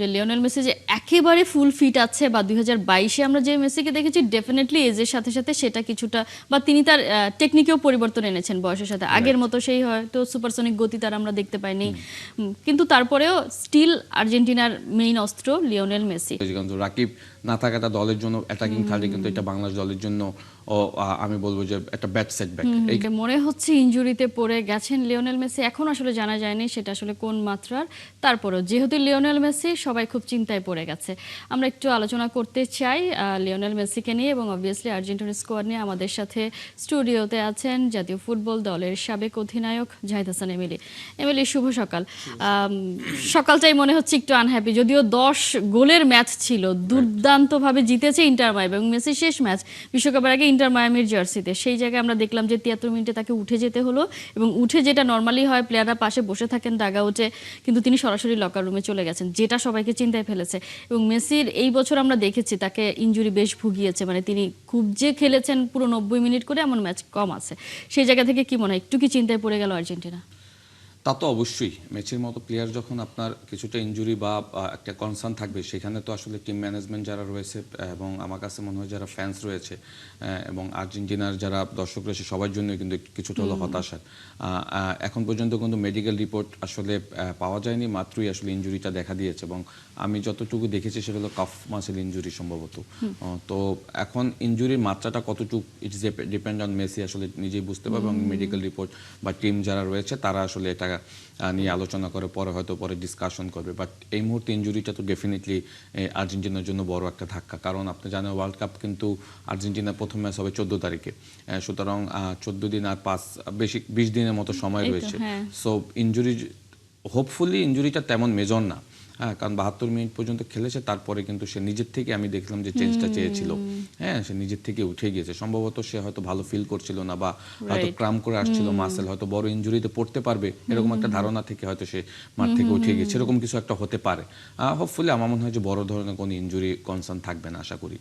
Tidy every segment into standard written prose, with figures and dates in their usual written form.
যে Lionel Messi যে একেবারে ফুল ফিট আছে বা 2022-এ আমরা যে মেসিকে দেখেছি ডেফিনেটলি এজের সাথে সাথে সেটা কিছুটা বা তিনি তার টেকনিকেও পরিবর্তন এনেছেন বয়সের সাথে আগের মতো সেই হয়তো সুপারসনিক গতি তার আমরা দেখতে পাইনি কিন্তু তারপরেও স্টিল আর্জেন্টিনার মেইন অস্ত্র লিওনেল মেসি। রাকিব না থাকাটা দলের জন্য অ্যাটাকিং থার্ডে কিন্তু এটা বাংলাদেশ দলের জন্য আমি বলবো যে একটা ব্যাড সেটব্যাক। মনে হচ্ছে ইনজুরিতে পড়ে গেছেন লিওনেল মেসি, এখন আসলে জানা যায়নি সেটা আসলে কোন মাত্রার। তারপরেও যেহেতু লিওনেল মেসি সবাই খুব চিন্তায় পড়ে গেছে, আমরা একটু আলোচনা করতে চাই লিওনেল মেসিকে নিয়ে এবং অবভিয়াসলি আর্জেন্টিনা স্কোয়াড নিয়ে। আমাদের সাথে স্টুডিওতে আছেন জাতীয় ফুটবল দলের সাবেক অধিনায়ক জাহিদ হাসান এমিলি। এমিলি, শুভ সকাল। সকালটাই মনে হচ্ছে একটু আনহ্যাপি, যদিও 10 গোলের ম্যাচ ছিল, দুর্দান্তভাবে জিতেছে ইন্টার মায়ামি এবং মেসি শেষ ম্যাচ বিশ্বকাপের আগে ইন্টার মায়ামির জার্সিতে, সেই জায়গায় আমরা দেখলাম যে 73 মিনিটে তাকে উঠে যেতে হলো এবং উঠে যেটা নর্মালি হয় প্লেয়াররা পাশে বসে থাকেন ডাগা উঠে, কিন্তু তিনি সরাসরি লকার রুমে চলে গেছেন, যেটা সবাইকে চিন্তায় ফেলেছে। এবং মেসির এই বছর আমরা দেখেছি তাকে ইনজুরি বেশ ভুগিয়েছে, মানে তিনি খুব যে খেলেছেন পুরো 90 মিনিট করে এমন ম্যাচ কম আছে। সেই জায়গা থেকে কি মনে হয় একটু কি চিন্তায় পড়ে গেল আর্জেন্টিনা? তা তো অবশ্যই, মেসির মতো প্লেয়ার যখন আপনার কিছুটা ইনজুরি বা একটা কনসার্ন থাকবে, সেখানে তো আসলে টিম ম্যানেজমেন্ট যারা রয়েছে এবং আমার কাছে মনে হয় যারা ফ্যান্স রয়েছে এবং আর্জেন্টিনার যারা দর্শক রয়েছে সবার জন্য কিন্তু কিছুটা হলো হতাশার। এখন পর্যন্ত কিন্তু মেডিকেল রিপোর্ট আসলে পাওয়া যায়নি, মাত্রই আসলে ইনজুরিটা দেখা দিয়েছে এবং আমি যতটুকু দেখেছি সেটা হলো কাফ মাসেল ইনজুরি সম্ভবত। তো এখন ইনজুরির মাত্রাটা কতটুকু ইটস ডিপেন্ড অন মেসি, আসলে নিজেই বুঝতে পারবে এবং মেডিকেল রিপোর্ট বা টিম যারা রয়েছে তারা আসলে এটা নিয়ে আলোচনা করে পরে হয়তো পরে ডিসকাশন করবে। বাট এই মুহূর্তে ইনজুরিটা তো ডেফিনেটলি আর্জেন্টিনার জন্য বড় একটা ধাক্কা, কারণ আপনি জানেন ওয়ার্ল্ড কাপ কিন্তু আর্জেন্টিনার প্রথম ম্যাচ হবে 14 তারিখে, সুতরাং 14 দিন আর 20 দিনের মতো সময় রয়েছে। সো ইনজুরি হোপফুলি ইনজুরিটা তেমন মেজর না, কারণ 72 মিনিট পর্যন্ত খেলেছে, তারপরে কিন্তু সে নিজের থেকে আমি দেখলাম যে চেঞ্জটা চেয়েছিল, সে নিজের থেকে উঠে গিয়েছে। সম্ভবত সে হয়তো ভালো ফিল করছিল না বা হয়তো ক্রাম করে আসছিল মাসেল, হয়তো বড় ইনজুরিতে পড়তে পারবে এরকম একটা ধারণা থেকে হয়তো সে মাঠ থেকে উঠে গিয়েছে, এরকম কিছু একটা হতে পারে। হোপফুলি আমার মনে হয় যে বড় ধরনের কোনো ইনজুরি কনসার্ন থাকবে না আশা করি।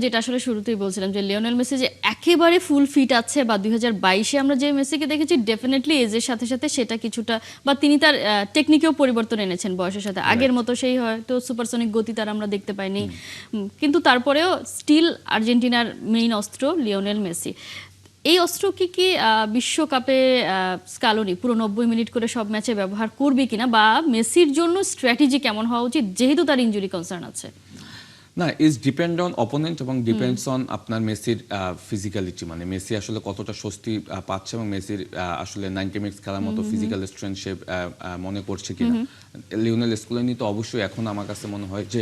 যেটা আসলে শুরুতেই বলছিলাম যে লিওনেল মেসি যে একেবারে ফুল ফিট আছে বা 2022-এ আমরা যে মেসিকে দেখেছি ডেফিনেটলি এজের সাথে সাথে সেটা কিছুটা বা তিনি তার টেকনিকেও পরিবর্তন এনেছেন বয়সের সাথে আগের মতো সেই হয়তো সুপারসনিক গতি তার আমরা দেখতে পাইনি, কিন্তু তারপরেও স্টিল আর্জেন্টিনার মেইন অস্ত্র লিওনেল মেসি। এই অস্ত্র কি বিশ্বকাপে স্কালোনি পুরো 90 মিনিট করে সব ম্যাচে ব্যবহার করবে কিনা, বা মেসির জন্য স্ট্র্যাটেজি কেমন হওয়া উচিত যেহেতু তার ইনজুরি কনসার্ন আছে? না, ইজ ডিপেন্ড অন অপোনেন্ট এবং ডিপেন্ডস অন আপনার মেসির ফিজিক্যালিটি, মানে মেসি আসলে কতটা স্বস্তি পাচ্ছে এবং মেসির আসলে 90 মিনিটস খেলার মতো ফিজিক্যাল স্ট্রেংথ সে মনে করছে কিনা। লিওনেল স্কলোনি তো অবশ্যই এখন আমার কাছে মনে হয় যে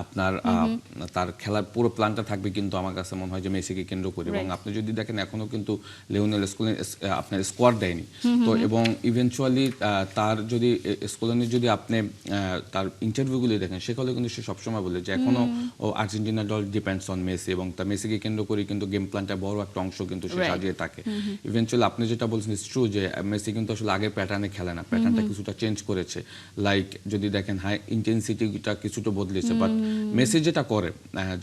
আপনার তার খেলার পুরো প্ল্যানটা থাকবে কিন্তু আমার কাছে মনে হয় যে মেসিকে কেন্দ্র করে, এবং আপনি যদি দেখেন এখনো কিন্তু লিওনেল স্কলোনি আপনার স্কোয়াড দেয়নি তো, এবং ইভেনচুয়ালি তার যদি স্কলোনি যদি আপনি তার ইন্টারভিউগুলি দেখেন সেখানে কিন্তু সে সবসময় বলে যে এখনো ও আর্জেন্টিনা দল ডিপেন্ডস অন মেসি এবং তার মেসিকে কেন্দ্র করে কিন্তু গেম প্ল্যানটা বড় একটা অংশ কিন্তু সে সাজিয়ে থাকে। ইভেনচুয়ালি আপনি যেটা বলছেন ইটস ট্রু যে মেসি কিন্তু আসলে আগের প্যাটার্নে খেলে না, প্যাটার্নটা কিছুটা চেঞ্জ করেছে। লাইক যদি দেখেন হাই ইন্টেন্সিটিটা কিছুটা বদলেছে, বাট মেসি যেটা করে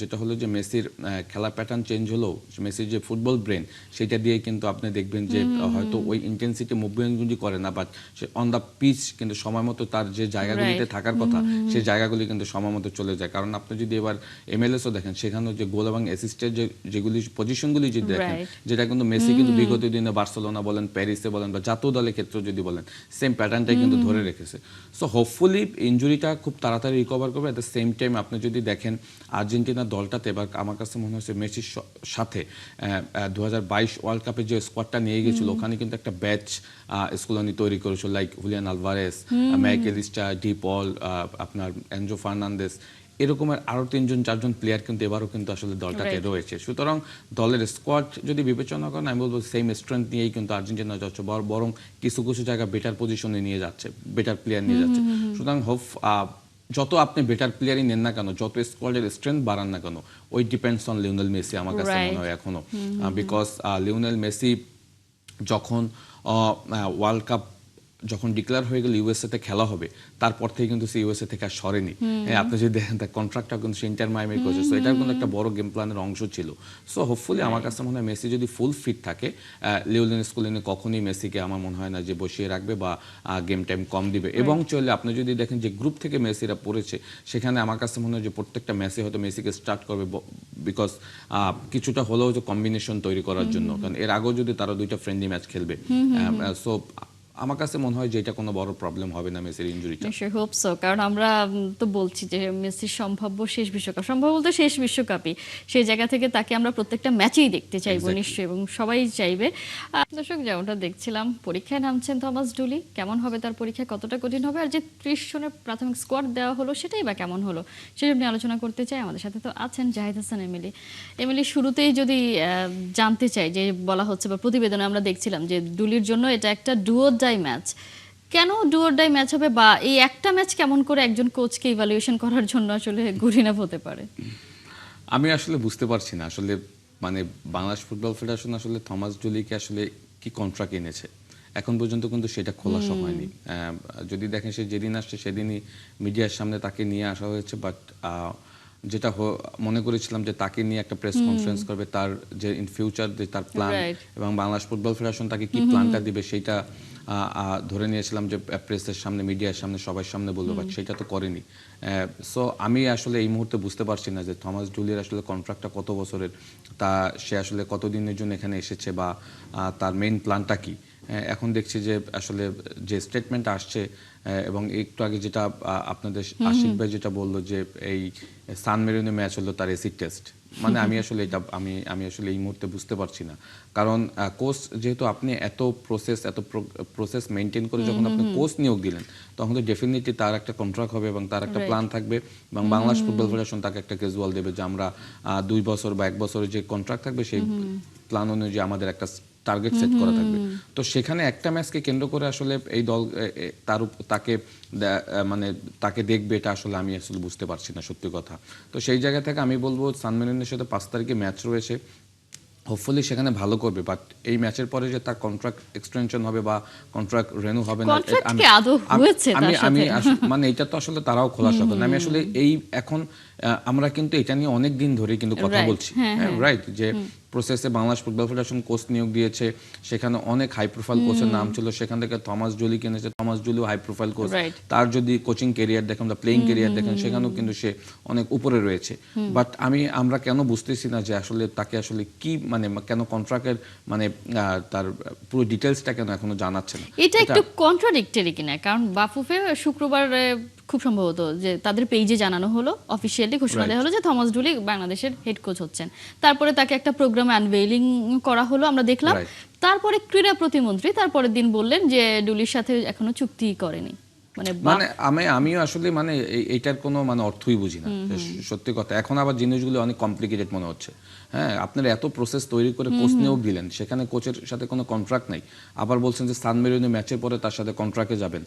যেটা হলো যে মেসির খেলার প্যাটার্ন চেঞ্জ হলেও মেসির যে ফুটবল ব্রেন সেটা দিয়ে কিন্তু আপনি দেখবেন যে হয়তো ওই ইন্টেন্সিটি মুভমেন্টগুলি করে না, বাট সে অন দ্য পিচ কিন্তু সময় মতো তার যে জায়গাগুলিতে থাকার কথা সেই জায়গাগুলি কিন্তু সময় মতো চলে যায়। কারণ আপনি যদি এবার MLS-ও দেখেন সেখানেও যে গোল এবং অ্যাসিস্টের যেগুলি পজিশনগুলি যদি দেখেন, যেটা কিন্তু মেসি কিন্তু বিগত দিনে বার্সেলোনা বলেন, প্যারিসে বলেন বা জাতীয় দলের ক্ষেত্রে যদি বলেন সেম প্যাটার্নটাই কিন্তু ধরে রেখেছে। সো হোপফুলি ইনজুরিটা খুব তাড়াতাড়ি রিকভার করবে। অ্যাট দ্য সেম টাইম আপনি যদি দেখেন আর্জেন্টিনা দলটাতে এবার আমার কাছে মনে হচ্ছে মেসির সাথে 2022 ওয়ার্ল্ড কাপে যে স্কোয়াডটা নিয়ে গেছিল ওখানে কিন্তু একটা ব্যাচ স্কলোনি তৈরি করেছিল, like Julian Alvarez, Mac Allister, De Paul, আপনার এনজো ফার্নান্দেস, এরকমের আরও 3-4জন প্লেয়ার কিন্তু এবারও কিন্তু আসলে দলটাতে রয়েছে। সুতরাং দলের স্কোয়াড যদি বিবেচনা করেন আমি বলবো সেম স্ট্রেংথ নিয়েই কিন্তু আর্জেন্টিনা যাচ্ছে, বরং কিছু কিছু জায়গা বেটার পজিশনে নিয়ে যাচ্ছে, বেটার প্লেয়ার নিয়ে যাচ্ছে। সুতরাং যত আপনি বেটার প্লেয়ারই নেন না কেন, যত স্কোয়াডের স্ট্রেংথ বাড়ান না কেন, ওই ডিপেন্ডস অন লিওনেল মেসি আমার কাছে মনে হয় এখনো, বিকজ লিওনেল মেসি যখন ওয়ার্ল্ড কাপ যখন ডিক্লেয়ার হয়ে গেল ইউএসএ তে খেলা হবে, তারপর থেকে কিন্তু সে ইউএসএ থেকে আর সরেনি। হ্যাঁ, আপনি যদি দেখেন তার কন্ট্রাক্টটা কিন্তু সে ইন্টার মায়ামি করেছে, সো এটার কিন্তু একটা বড় গেম প্ল্যানের অংশ ছিল। সো হোপফুলি আমার কাছে মনে হয় মেসি যদি ফুল ফিট থাকে, লিওনেল স্কলিনি কখনোই মেসিকে আমার মনে হয় না যে বসিয়ে রাখবে বা গেম টাইম কম দিবে। এবং চলে আপনি যদি দেখেন যে গ্রুপ থেকে মেসিরা পড়েছে, সেখানে আমার কাছে মনে হয় যে প্রত্যেকটা ম্যাচে হয়তো মেসিকে স্টার্ট করবে, বিকজ কিছুটা হলেও যে কম্বিনেশন তৈরি করার জন্য, কারণ এর আগেও যদি তারা দুইটা ফ্রেন্ডলি ম্যাচ খেলবে। সো আমার কাছে মনে হয় যে এটা কোনো বড় প্রবলেম হবে না মেসির ইনজুরিটা। নিশ্চয়ই হোপ সো, কারণ আমরা তো বলছি যে মেসির সম্ভাব্য শেষ বিশ্বকাপ, সম্ভব বলতে শেষ বিশ্বকাপই, সেই জায়গা থেকে তাকে আমরা প্রত্যেকটা ম্যাচেই দেখতে চাইবো নিশ্চয়ই, এবং সবাই চাইবে। দর্শক, যেমনটা দেখছিলাম পরীক্ষায় নামছেন থমাস ডুলি, কেমন হবে তার পরীক্ষা, কতটা কঠিন হবে, আর যে 30 জনের প্রাথমিক স্কোয়াড দেওয়া হলো সেটাই বা কেমন হলো, সেসব নিয়ে আলোচনা করতে চাই। আমাদের সাথে তো আছেন জাহিদ হাসান এমিলি। শুরুতেই যদি জানতে চাই, যে বলা হচ্ছে বা প্রতিবেদনে আমরা দেখছিলাম যে ডুলির জন্য এটা একটা ডু অর ডাই ম্যাচ। কেন ডু অর ডাই ম্যাচ হবে, বা এই একটা ম্যাচ কেমন করে একজন কোচকে ইভালুয়েশন করার জন্য আসলে গুড ইনাফ হতে পারে? আমি আসলে বুঝতে পারছি না আসলে, মানে বাংলাদেশ ফুটবল ফেডারেশন আসলে থমাস ডুলিকে আসলে কি কন্ট্রাক্ট এনেছে এখন পর্যন্ত কিন্তু সেটা খোলা হয়নি। যদি দেখেন সে যেদিন আসছে সেদিনই মিডিয়ার সামনে তাকে নিয়ে আসা হয়েছে, বাট যেটা মনে করেছিলাম যে তাকে নিয়ে একটা প্রেস কনফারেন্স করবে, তার যে ইন ফিউচার যে তার প্ল্যান এবং বাংলাদেশ ফুটবল ফেডারেশন তাকে কি প্ল্যানটা দিবে সেইটা ধরে নিয়েছিলাম যে প্রেসের সামনে, মিডিয়ার সামনে, সবার সামনে বলবো, বাট সেটা তো করেনি। সো আমি আসলে এই মুহূর্তে বুঝতে পারছি না যে থমাস ডুলির আসলে কন্ট্রাক্টটা কত বছরের, তা সে আসলে কতদিনের জন্য এখানে এসেছে, বা তার মেইন প্ল্যানটা কি। এখন দেখছি যে আসলে যে স্টেটমেন্ট আসছে, এবং একটু আগে যেটা আপনাদের আশিক ভাই যেটা বললো যে এই সান মেরিনো ম্যাচ হলো তার এসিড টেস্ট, মানে আমি আসলে এটা আমি আসলে এই মুহূর্তে বুঝতে পারছি না। কারণ কোচ যেহেতু আপনি এত প্রসেস মেনটেন করে যখন আপনি কোচ নিয়োগ দিলেন, তখন তো ডেফিনেটলি তার একটা কন্ট্রাক্ট হবে এবং তার একটা প্ল্যান থাকবে, এবং বাংলাদেশ ফুটবল ফেডারেশন তাকে একটা ক্যাজুয়াল দেবে যে আমরা 2 বছর বা 1 বছরের যে কন্ট্রাক্ট থাকবে সেই প্ল্যান অনুযায়ী আমাদের একটা টার্গেট সেট করা থাকবে। তো সেখানে একটা ম্যাচকে কেন্দ্র করে আসলে এই দল তাকে মানে তাকে দেখবে, এটা আসলে আমি আসলে বুঝতে পারছি না সত্যি কথা। তো সেই জায়গা থেকে আমি বলবো সান মেরিনোর সাথে 5 তারিখে ম্যাচ রয়েছে, হোপফুলি সেখানে ভালো করবে, বাট এই ম্যাচের পরে যে তার কন্ট্রাক্ট এক্সটেনশন হবে বা কন্ট্রাক্ট রেনু হবে না, আমি মানে এটা তো আসলে তারাও খোলাসা করেন। আমি আসলে এই এখন আমরা কিন্তু এটা নিয়ে অনেক দিন ধরে কিন্তু কথা বলছি, রাইট, যে প্রসেসে বাংলাদেশ ফুটবল ফেডারেশন কোচ নিয়োগ দিয়েছে, সেখানে অনেক হাই প্রোফাইল কোচের নাম ছিল, সেখান থেকে থমাস জুলি কিনেছে, থমাস জুলিও হাই প্রোফাইল কোচ, তার যদি কোচিং ক্যারিয়ার দেখেন বা প্লেইং ক্যারিয়ার দেখেন, সেখানেও কিন্তু সে অনেক উপরে রয়েছে। বাট আমরা কেন বুঝতেছি না যে আসলে তাকে আসলে কি, মানে কেন কন্ট্রাক্টের মানে তার পুরো ডিটেইলসটা কেন এখনো জানাচ্ছে না। এটা একটু কন্ট্রাডিক্টরি কিনা, কারণ বাফুফে শুক্রবার খুব সম্ভবত যে তাদের পেজে জানানো হলো, অফিসিয়ালি ঘোষণা দেওয়া হলো যে থমাস ডুলি বাংলাদেশের হেড কোচ হচ্ছেন। তারপরে তাকে একটা প্রোগ্রামে আনভেইলিং করা হলো, আমরা দেখলাম। তারপরে ক্রীড়া প্রতিমন্ত্রী তারপরের দিন বললেন যে ডুলির সাথে এখনো চুক্তি করেনি। মানে আমিও আসলে মানে এইটার কোনো মানে অর্থই বুঝি না সত্যি কথা। এখন আবার জিনিসগুলো অনেক কমপ্লিকেটেড মনে হচ্ছে। হ্যাঁ, আপনারা এত প্রসেস তৈরি করে কোচ নিয়োগ দিলেন, সেখানে কোচের সাথে কোনো কন্ট্রাক্ট নাই, আবার বলছেন যে সান মেরিনো ম্যাচের পরে তার সাথে কন্ট্রাক্টে যাবেন।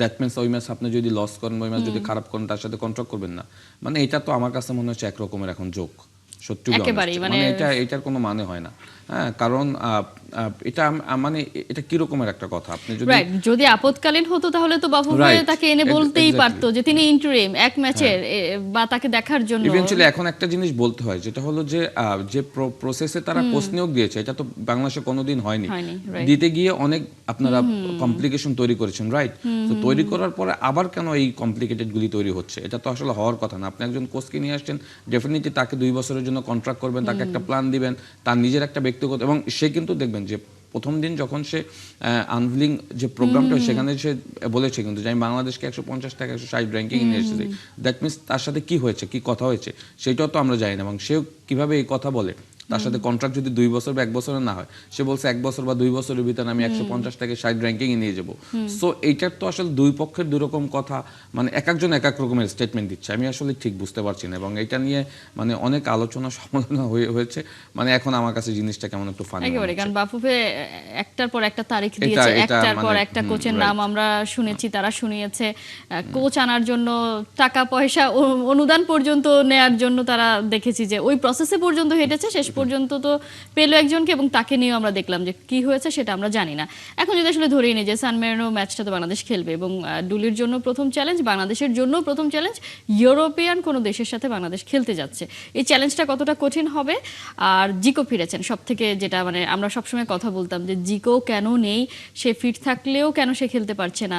দ্যাট মিনস ওই ম্যাচ আপনি যদি লস করেন, ওই ম্যাচ যদি খারাপ করেন, তার সাথে কন্ট্রাক্ট করবেন না। মানে এটা তো আমার কাছে মনে হচ্ছে একরকমের এখন জোক, সত্যি মানে এটার কোনো মানে হয় না। হ্যাঁ, কারণ এটা মানে এটা কি রকমের একটা কথা, আপনি যদি আপদকালীন হতো তাহলে তো বাফুফে তাকে এনে বলতেই পারতো যে তিনি ইন্টারিম এক ম্যাচের বা তাকে দেখার জন্য। ইভেন্চুয়ালি এখন একটা জিনিস বলতে হয়, যেটা হলো যে যে প্রসেসে তারা কোচ নিয়োগ দিয়েছে, এটা তো বাংলাদেশে কোনোদিন হয়নি। দিতে গিয়ে অনেক আপনারা কমপ্লিকেশন তৈরি করেছেন, রাইট। তো তৈরি করার পরে আবার কেন এই কমপ্লিকেটেড গুলি তৈরি হচ্ছে, এটা তো আসলে হওয়ার কথা না। আপনি একজন কোচকে নিয়ে আসছেন, ডেফিনেটলি তাকে 2 বছরের জন্য কন্ট্রাক্ট করবেন, তাকে একটা প্ল্যান দিবেন, তার নিজের একটা ব্যক্তিগত, এবং সে কিন্তু দেখবেন যে প্রথম দিন যখন সে আনভিলিং যে প্রোগ্রামটা, সেখানে সে বলেছে কিন্তু যে আমি বাংলাদেশকে 150 থেকে 160 র্যাঙ্কিং নিয়ে এসেছি। দ্যাট মিনস তার সাথে কি হয়েছে, কি কথা হয়েছে, সেটাও তো আমরা জানি না, এবং সেও কিভাবে এই কথা বলে। তার সাথে কন্ট্রাক্ট যদি 2 বছর বা 1 বছরের না হয়, সে বলছে 1 বছর বা 2 বছরের ভিতরে আমি 150 থেকে 60 র্যাঙ্কিং নিয়ে যাবো। সো এইটার তো আসলে দুই পক্ষের দুই রকম কথা, মানে এক একজন এক এক রকমের স্টেটমেন্ট দিচ্ছে। আমি আসলে ঠিক বুঝতে পারছি না, এবং এটা নিয়ে মানে অনেক আলোচনা সমালোচনা হয়েছে। মানে এখন আমার কাছে জিনিসটা কেমন একটু ফানি একেবারে, কারণ বাফুফে একটার পর একটা তারিখ দিয়েছে, একটার পর একটা কোচের নাম আমরা শুনেছি, তারা শুনিয়েছে। কোচ আনার জন্য টাকা পয়সা অনুদান পর্যন্ত নেয়ার জন্য তারা দেখেছি যে ওই প্রসেসে পর্যন্ত হেঁটেছে, শেষ পর্যন্ত তো পেলো একজনকে, এবং তাকে নিয়েও আমরা দেখলাম যে কি হয়েছে সেটা আমরা জানি না। এখন যদি আসলে ধরেই নিই যে সান মেরিনো ম্যাচটা তো বাংলাদেশ খেলবে, এবং ডুলির জন্য প্রথম চ্যালেঞ্জ, বাংলাদেশের জন্য প্রথম চ্যালেঞ্জ, ইউরোপিয়ান কোনো দেশের সাথে বাংলাদেশ খেলতে যাচ্ছে। এই চ্যালেঞ্জটা কতটা কঠিন হবে? আর জিকো ফিরেছেন, সব থেকে যেটা মানে আমরা সবসময় কথা বলতাম যে জিকো কেন নেই, সে ফিট থাকলেও কেন সে খেলতে পারছে না।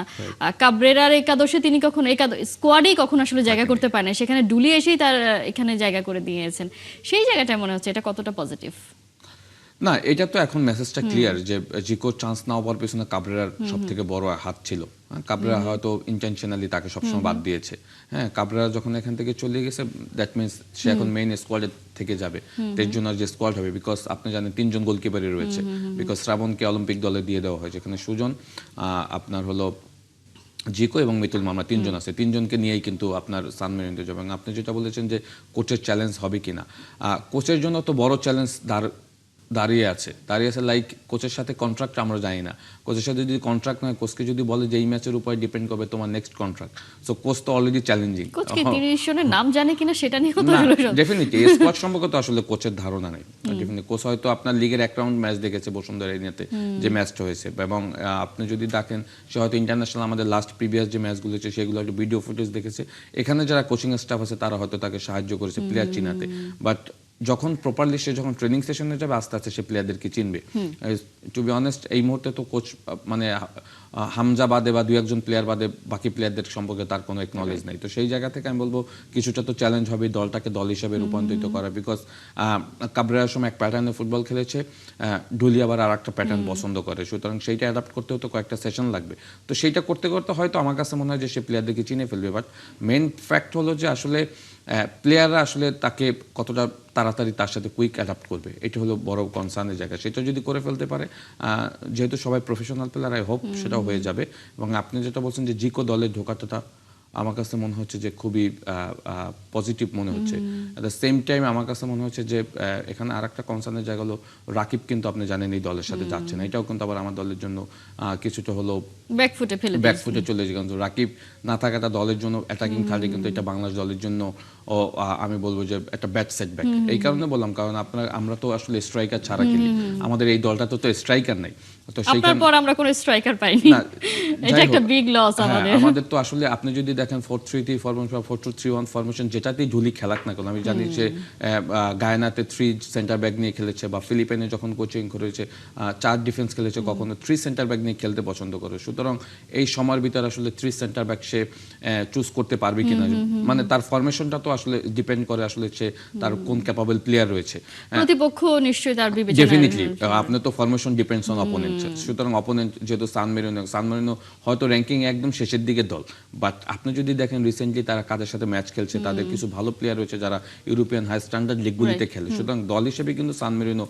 কাবরেরার একাদশে তিনি কখনো স্কোয়াডেই কখনো আসলে জায়গা করতে পারে না, সেখানে ডুলি এসেই তার এখানে জায়গা করে দিয়েছেন। সেই জায়গাটা মনে হচ্ছে এটা কতটা পজিটিভ? না, এটা তো এখন মেসেজটা ক্লিয়ার যে জিকোর চান্স না হওয়ার পেছনে কাবরেরার সব থেকে বড় হাত ছিল। কাবরেরা হয়তো ইন্টেনশনালি তাকে সবসময় বাদ দিয়েছে। হ্যাঁ, কাবরেরা যখন এখান থেকে চলে গেছে, দ্যাট মিনস সে এখন মেইন স্কোয়াডে থেকে যাবে। এর জন্য যে স্কোয়াড হবে, বিকজ আপনি জানেন 3 জন গোলকিপারই রয়েছে, বিকজ শ্রাবণকে অলিম্পিক দলে দিয়ে দেওয়া হয়েছে। এখানে সুজন, আপনার হলো জিকো এবং মিতুল মামলা 3 জন আছে। 3 জনকে নিয়েই কিন্তু আপনার সান মেরিনো যাবে। এবং আপনি যেটা বলেছেন যে কোচের চ্যালেঞ্জ হবে কিনা, কোচের জন্য তো বড় চ্যালেঞ্জ দাঁড়িয়ে আছে লাইক কোচের সাথে কন্ট্রাক্ট আমরা জানি না। কোচের সাথে যদি কন্ট্রাক্ট নয়, কোচকে যদি বলে যে এই ম্যাচের উপর ডিপেন্ড করবে তোমার নেক্সট কন্ট্রাক্ট, সো কোচ তো অলরেডি চ্যালেঞ্জিং। কোচ কি 30 জনের নাম জানে কিনা সেটা নিয়ে কথা না, হলো। ডেফিনিটলি এই স্কোয়াড সম্পর্কে তো আসলে কোচের ধারণা নেই। ডেফিনিটলি কোচ হয়তো আপনার লিগের এক রাউন্ড ম্যাচ দেখেছে বসুন্ধরা এরিনাতে যে ম্যাচটা হয়েছে, এবং আপনি যদি দেখেন সে হয়তো ইন্টারন্যাশনাল আমাদের লাস্ট প্রিভিয়াস যে ম্যাচগুলো হচ্ছে সেগুলো হয়তো ভিডিও ফুটেজ দেখেছে। এখানে যারা কোচিং স্টাফ আছে তারা হয়তো তাকে সাহায্য করেছে প্লেয়ার চিনাতে, বাট যখন প্রপারলি সে যখন ট্রেনিং সেশনে যাবে আস্তে আস্তে সে প্লেয়ারদেরকে চিনবে। টু বি অনেস্ট, এই মুহূর্তে তো কোচ মানে হামজা বাদে বা 2-1 প্লেয়ার বাদে বাকি প্লেয়ারদের সম্পর্কে তার কোনো একনলেজ নেই। তো সেই জায়গা থেকে আমি বলবো কিছুটা তো চ্যালেঞ্জ হবে দলটাকে দল হিসেবে রূপান্তরিত করা, বিকজ কাবরেরার সময় এক প্যাটার্নে ফুটবল খেলেছে, ডুলি আবার আর একটা প্যাটার্ন পছন্দ করে, সুতরাং সেইটা অ্যাডাপ্ট করতে হতো কয়েকটা সেশন লাগবে। তো সেইটা করতে করতে হয়তো আমার কাছে মনে হয় যে সে প্লেয়ারদেরকে চিনে ফেলবে। বাট মেইন ফ্যাক্ট হলো যে আসলে প্লেয়াররা আসলে তাকে কতটা তাড়াতাড়ি তার সাথে কুইক অ্যাডাপ্ট করবে, এটা হলো বড় কনসার্নের জায়গা। সেটা যদি করে ফেলতে পারে, যেহেতু সবাই প্রফেশনাল প্লেয়ার, আই হোপ সেটাও হয়ে যাবে। এবং আপনি যেটা বলছেন যে জিকো দলে ঢোকাটা আমার কাছে মনে হচ্ছে যে খুবই পজিটিভ মনে হচ্ছে। অ্যাট দ্য সেম টাইম আমার কাছে মনে হচ্ছে যে এখানে আর একটা কনসার্নের জায়গা হলো রাকিব কিন্তু আপনি জানেন এই দলের সাথে যাচ্ছে না, এটাও কিন্তু আবার আমার দলের জন্য কিছুটা হলো ব্যাকফুটে চলে যায়। কিন্তু রাকিব না থাকাটা দলের জন্য অ্যাটাকিং থার্ডে কিন্তু এটা বাংলাদেশ দলের জন্য আমি বলবো যে একটা ব্যাড সেটব্যাক। এই কারণে বললাম, কারণ আমরা তো আসলে স্ট্রাইকার ছাড়া খেলি, আমাদের এই দলটা তো স্ট্রাইকার নাই। তো আপনার পর আমরা কোনো স্ট্রাইকার পাইনি, এটা একটা বিগ লস আমাদের। আমাদের তো আসলে আপনি যদি দেখেন 4-3-3 ফরমেশন বা 4-2-3-1 ফরমেশন যেটাতেই ঝুলি খেলাক না কেন, আমি জানি যে গায়ানাতে 3 সেন্টার ব্যাক নিয়ে খেলেছে, বা ফিলিপাইনে যখন কোচিং করেছে 4 ডিফেন্স খেলেছে, কখনো 3 সেন্টার ব্যাক নিয়ে খেলতে পছন্দ করে। সুতরাং এই সময়ের ভিতরে আসলে 3 সেন্টার ব্যাক সে চুজ করতে পারবে কিনা, মানে তার ফরমেশনটা তো আসলে ডিপেন্ড করে আসলে সে তার কোন ক্যাপাবল প্লেয়ার রয়েছে। প্রতিপক্ষ নিশ্চয়ই তার বিবেচনায় ডেফিনিটলি আপনি তো ফরমেশন ডিপেন্ডস অন অপোনেন্ট। সুতরাং অপোনেন্ট যেহেতু সান মেরিনো হয়তো র্যাঙ্কিং একদম শেষের দিকে দল, বাট আপনি যদি দেখেন রিসেন্টলি তারা কাদের সাথে ম্যাচ খেলছে, তাদের কিছু ভালো প্লেয়ার রয়েছে যারা ইউরোপিয়ান হাই স্ট্যান্ডার্ড লিগগুলিতে খেলে। সুতরাং দল হিসেবে কিন্তু সান মেরিনো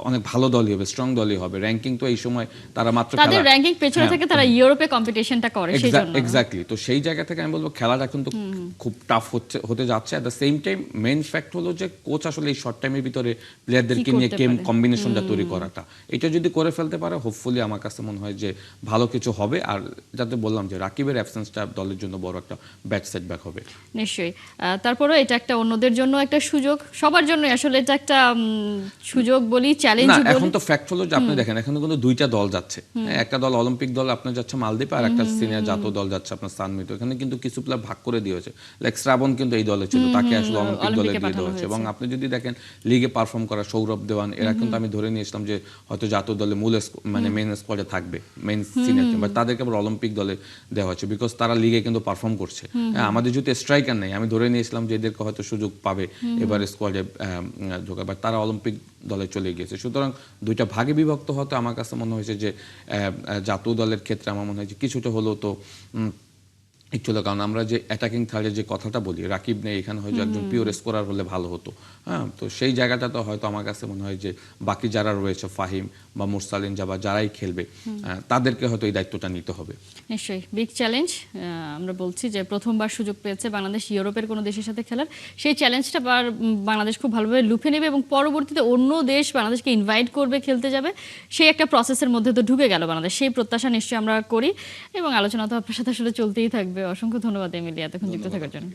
অনেক ভালো দলই হবে, স্ট্রং দলই হবে। র্যাঙ্কিং তো এই সময় তারা মাত্র তাদের র্যাঙ্কিং পেছনে থেকে, তারা ইউরোপে কম্পিটিশনটা করে সেই জন্য। এক্স্যাক্টলি, তো সেই জায়গা থেকে আমি বলবো খেলাটা কিন্তু খুব টাফ হতে যাচ্ছে। At the same time main fact হলো যে কোচ আসলে এই শর্ট টাইমের ভিতরে প্লেয়ারদেরকে নিয়ে গেম কম্বিনেশনটা তৈরি করাটা, এটা যদি করে ফেলতে পারে হোপফুলি আমার কাছে মনে হয় যে ভালো কিছু হবে। আর যাতে বললাম যে রাকিবের অ্যাবসেন্সটা দলের জন্য বড় একটা ব্যাড সেটব্যাক হবে নিশ্চয়ই। তারপরে এটা একটা অন্যদের জন্য একটা সুযোগ, সবার জন্য আসলে এটা একটা সুযোগ বলি, চ্যালেঞ্জ বলি। এখন তো ফ্যাক্ট হলো যে আপনি দেখেন এখানে কিন্তু 2টা দল যাচ্ছে, একটা দল অলিম্পিক দল আপনার যাচ্ছে মালদ্বীপ, আর একটা সিনিয়র জাতীয় দল যাচ্ছে আপনার সান মেরিনো। এখানে কিন্তু কিছু প্লেয়ার ভাগ করে দিয়েছে, লাইক শ্রাবণ কিন্তু এই দলে ছিল, তাকে আসলে অলিম্পিক দলে দিয়ে দেওয়া হচ্ছে। এবং আপনি যদি দেখেন লিগে পারফর্ম করা সৌরভ দেওয়ান, এরা কিন্তু আমি ধরে নিয়েছিলাম যে হয়তো জাতীয় দলে মানে মেইন স্কোয়াডে থাকবে, মেইন সিনিয়র টিম, বাট তাদেরকে আবার অলিম্পিক দলে দেওয়া হচ্ছে বিকজ তারা লিগে কিন্তু পারফর্ম করছে। আমাদের যদি স্ট্রাইকার নেই, আমি ধরে নিয়েছিলাম যে এদেরকে হয়তো সুযোগ পাবে এবার স্কোয়াডে ঢোকা, বাট তারা অলিম্পিক দলে চলে গিয়েছে। সুতরাং 2টা ভাগে বিভক্ত হতে আমার কাছে মনে হয়েছে যে জাতীয় দলের ক্ষেত্রে আমার মনে হয় যে কিছুটা হলেও তো একটু হলো, কারণ আমরা যে অ্যাটাকিং থার্ডে যে কথাটা বলি রাকিব নেই, এখানে হয়তো একজন পিওর স্কোরার হলে ভালো হতো। হ্যাঁ, তো সেই জায়গাটা তো হয়তো আমার কাছে মনে হয় যে বাকি যারা রয়েছে ফাহিম বা মুরসালিন জাবা যারাই খেলবে তাদেরকে হয়তো এই দায়িত্বটা নিতে হবে। নিশ্চয়ই বিগ চ্যালেঞ্জ। আমরা বলছি যে প্রথমবার সুযোগ পেয়েছে বাংলাদেশ ইউরোপের কোনো দেশের সাথে খেলার, সেই চ্যালেঞ্জটা বাংলাদেশ খুব ভালোভাবে লুফে নেবে, এবং পরবর্তীতে অন্য দেশ বাংলাদেশকে ইনভাইট করবে, খেলতে যাবে, সেই একটা প্রসেসের মধ্যে তো ঢুকে গেল বাংলাদেশ। সেই প্রত্যাশা নিশ্চয়ই আমরা করি, এবং আলোচনা তো আপনার সাথে আসলে চলতেই থাকবে। অসংখ্য ধন্যবাদ এমিলি এতক্ষণ যুক্ত থাকার জন্য।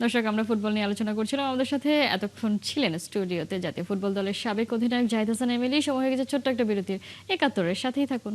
দর্শক, আমরা ফুটবল নিয়ে আলোচনা করছিলাম। আমাদের সাথে এতক্ষণ ছিলেন স্টুডিওতে জাতীয় ফুটবল দলের সাবেক অধিনায়ক জাহিদ হাসান এমিলি। সময় হয়ে গেছে ছোট্ট একটা বিরতির। ৭১-এর সাথেই থাকুন।